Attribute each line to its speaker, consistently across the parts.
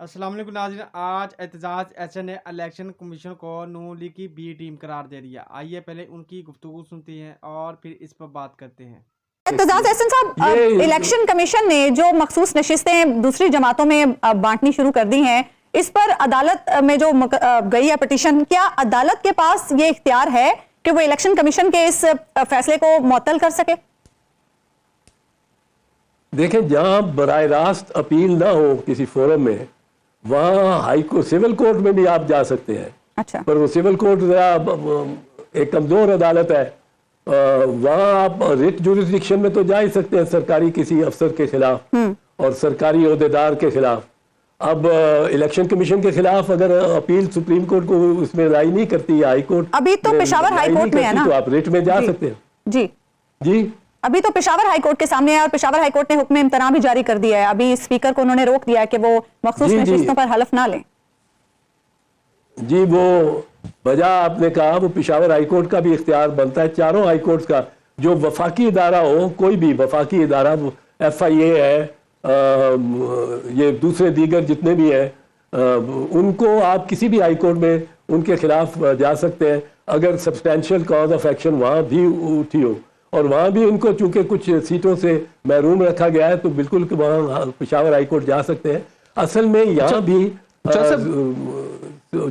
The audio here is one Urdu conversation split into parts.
Speaker 1: السلام علیکم ناظرین، آج اعتزاز احسن نے الیکشن کمیشن کو نون لیگ کی بی ٹیم قرار دے دیا۔ آئیے پہلے ان کی گفتگو سنتے ہیں اور پھر اس پر بات کرتے ہیں۔
Speaker 2: اعتزاز احسن صاحب، الیکشن کمیشن نے جو مخصوص نشستیں دوسری جماعتوں میں بانٹنی شروع کر دی ہیں، اس پر عدالت میں جو گئی ہے پٹیشن، کیا عدالت کے پاس یہ اختیار ہے کہ وہ الیکشن کمیشن کے اس فیصلے کو معطل کر سکے؟
Speaker 3: دیکھیں، جہاں براہ راست اپیل نہ ہو کسی فورم میں، وہاں ہائی کورٹ سول کورٹ میں بھی آپ جا سکتے ہیں۔
Speaker 2: اچھا،
Speaker 3: پر وہ سول کورٹ ایک کمزور عدالت ہے، وہاں آپ ریٹ جوریسڈکشن میں تو جا ہی سکتے ہیں سرکاری کسی افسر کے خلاف اور سرکاری عہدیدار کے خلاف۔ اب الیکشن کمیشن کے خلاف اگر اپیل سپریم کورٹ کو اس میں رائے نہیں کرتی یا ہائی کورٹ
Speaker 2: ابھی تو پشاور ہائی کورٹ میں ہے نا،
Speaker 3: تو آپ ریٹ میں جا سکتے ہیں۔ جی
Speaker 2: ابھی تو پشاور ہائی کورٹ کے سامنے ہے اور پشاور ہائی کورٹ نے حکم امتناع بھی جاری کر دیا ہے۔ ابھی اسپیکر کو انہوں نے روک دیا ہے کہ وہ مخصوص نشستوں پر حلف نہ لیں۔
Speaker 3: جی، وہ وجہ آپ نے کہا، وہ پشاور ہائی کورٹ کا بھی اختیار بنتا ہے، چاروں ہائی کورٹس کا۔ جو وفاقی ادارہ ہو، کوئی بھی وفاقی ادارہ، ایف آئی اے ہے، یہ دوسرے دیگر جتنے بھی ہیں، ان کو آپ کسی بھی ہائی کورٹ میں ان کے خلاف جا سکتے ہیں اگر سبسٹینشیل کاز آف ایکشن وہاں بھی اٹھی ہو۔ اور وہاں بھی ان کو چونکہ کچھ سیٹوں سے محروم رکھا گیا ہے تو بالکل وہاں پشاور ہائی کورٹ جا سکتے ہیں۔ اصل میں یہاں بھی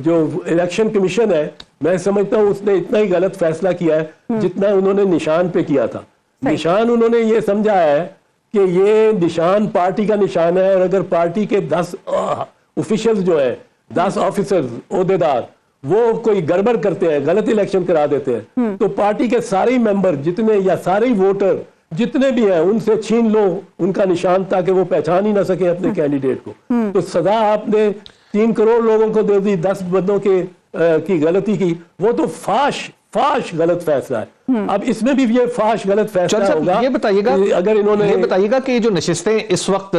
Speaker 3: جو الیکشن کمیشن ہے، میں سمجھتا ہوں اس نے اتنا ہی غلط فیصلہ کیا ہے جتنا انہوں نے نشان پہ کیا تھا۔ نشان انہوں نے یہ سمجھا ہے کہ یہ نشان پارٹی کا نشان ہے، اور اگر پارٹی کے 10 آفیشل جو ہیں، 10 آفیسر عہدیدار، وہ کوئی گڑبڑ کرتے ہیں، غلط الیکشن کرا دیتے ہیں، تو پارٹی کے سارے ممبر جتنے یا سارے ووٹر جتنے بھی ہیں ان سے چھین لو ان کا نشان، تاکہ وہ پہچان ہی نہ سکے اپنے کینڈیڈیٹ کو۔ تو سزا آپ نے 3 کروڑ لوگوں کو دے دی 10 بندوں کی غلطی کی، وہ تو فاش غلط فیصلہ ہے۔ اب اس میں بھی یہ فاش غلط فیصلہ ہوگا۔
Speaker 4: یہ بتائیے گا،
Speaker 3: اگر انہوں نے
Speaker 4: یہ بتائیے گا کہ جو نشستیں اس وقت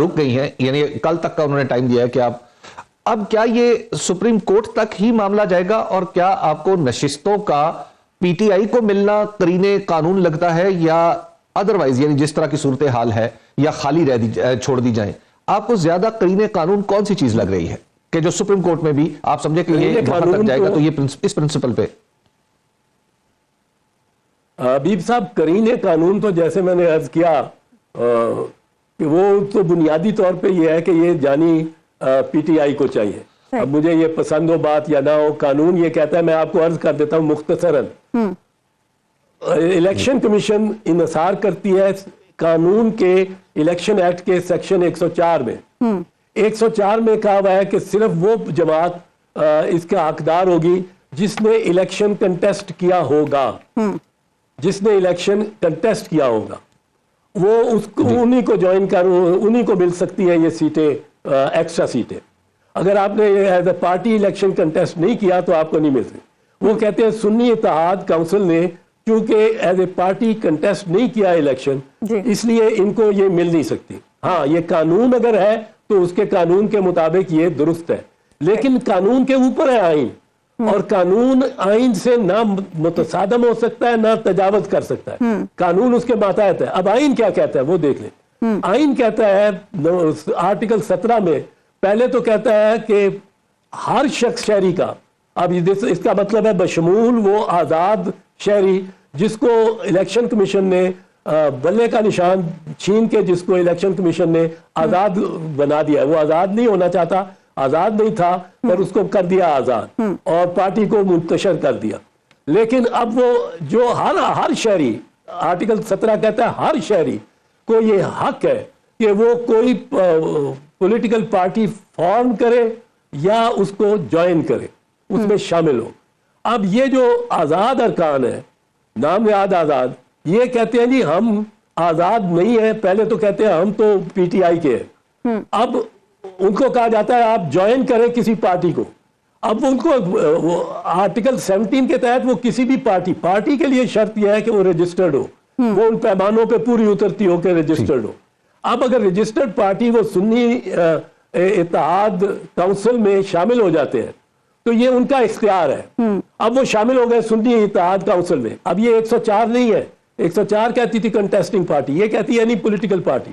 Speaker 4: رک گئی ہیں، یعنی کل تک کا انہوں نے ٹائم دیا ہے کہ آپ، اب کیا یہ سپریم کورٹ تک ہی معاملہ جائے گا، اور کیا آپ کو نشستوں کا پی ٹی آئی کو ملنا قرینے قانون لگتا ہے، یا ادروائز یعنی جس طرح کی صورتحال ہے، یا خالی چھوڑ دی جائیں؟ آپ کو زیادہ قرینے قانون کون سی چیز لگ رہی ہے کہ جو سپریم کورٹ میں بھی آپ سمجھے کہ یہ وہاں تک جائے گا تو یہ اس پرنسپل پہ؟
Speaker 3: حبیب صاحب، قرینے قانون تو جیسے میں نے عرض کیا کہ وہ تو بنیادی طور پہ یہ ہے کہ یہ جانی پی ٹی آئی کو چاہیے۔ اب مجھے یہ پسند ہو بات یا نہ ہو، قانون یہ کہتا ہے، میں آپ کو عرض کر دیتا ہوں مختصراً۔ الیکشن کمیشن انحصار کرتی ہے قانون کے، الیکشن ایکٹ کے سیکشن 104 میں۔ 104 میں کہا ہوا ہے کہ صرف وہ جماعت اس کا حقدار ہوگی جس نے الیکشن کنٹیسٹ کیا ہوگا، جس نے الیکشن کنٹیسٹ کیا ہوگا، وہ اس کو انہی کو جوائن انہی کو مل سکتی ہیں یہ سیٹیں، ایکسٹرا سیٹیں۔ اگر آپ نے as a party election contest نہیں کیا تو آپ کو نہیں مل سکتی۔ وہ کہتے ہیں سنی اتحاد کونسل نے کیونکہ ایز اے پارٹی کنٹیسٹ نہیں کیا الیکشن، اس لیے ان کو یہ مل نہیں سکتی۔ ہاں، یہ قانون اگر ہے تو اس کے قانون کے مطابق یہ درست ہے، لیکن قانون کے اوپر ہے آئین، اور قانون آئین سے نہ متصادم ہو سکتا ہے نہ تجاوز کر سکتا ہے۔ قانون اس کے ماتحت ہے۔ اب آئین کیا کہتا ہے وہ دیکھ لیں۔ آئین کہتا ہے آرٹیکل 17 میں، پہلے تو کہتا ہے کہ ہر شخص شہری کا، اب اس کا مطلب ہے بشمول وہ آزاد شہری جس کو الیکشن کمیشن نے بلے کا نشان چھین کے، جس کو الیکشن کمیشن نے آزاد بنا دیا ہے۔ وہ آزاد نہیں ہونا چاہتا، آزاد نہیں تھا، پر اس کو کر دیا آزاد اور پارٹی کو منتشر کر دیا۔ لیکن اب وہ جو ہر شہری، آرٹیکل 17 کہتا ہے ہر شہری کو یہ حق ہے کہ وہ کوئی پولیٹیکل پارٹی فارم کرے یا اس کو جوائن کرے، اس میں شامل ہو۔ اب یہ جو آزاد ارکان ہے، نام نہاد آزاد، یہ کہتے ہیں جی ہم آزاد نہیں ہیں۔ پہلے تو کہتے ہیں ہم تو پی ٹی آئی کے ہیں، اب ان کو کہا جاتا ہے آپ جوائن کریں کسی پارٹی کو۔ اب ان کو آرٹیکل 17 کے تحت وہ کسی بھی پارٹی کے لیے شرط یہ ہے کہ وہ رجسٹرڈ ہو، وہ ان پیمانوں پہ پوری اترتی ہو کہ رجسٹرڈ ہو۔ اب اگر رجسٹرڈ پارٹی وہ سنی اتحاد کونسل میں شامل ہو جاتے ہیں تو یہ ان کا اختیار ہے۔ اب وہ شامل ہو گئے سنی اتحاد کونسل میں۔ اب یہ 104 نہیں ہے، 104 کہتی تھی کنٹیسٹنگ پارٹی، یہ کہتی ہے نہیں پولیٹیکل پارٹی۔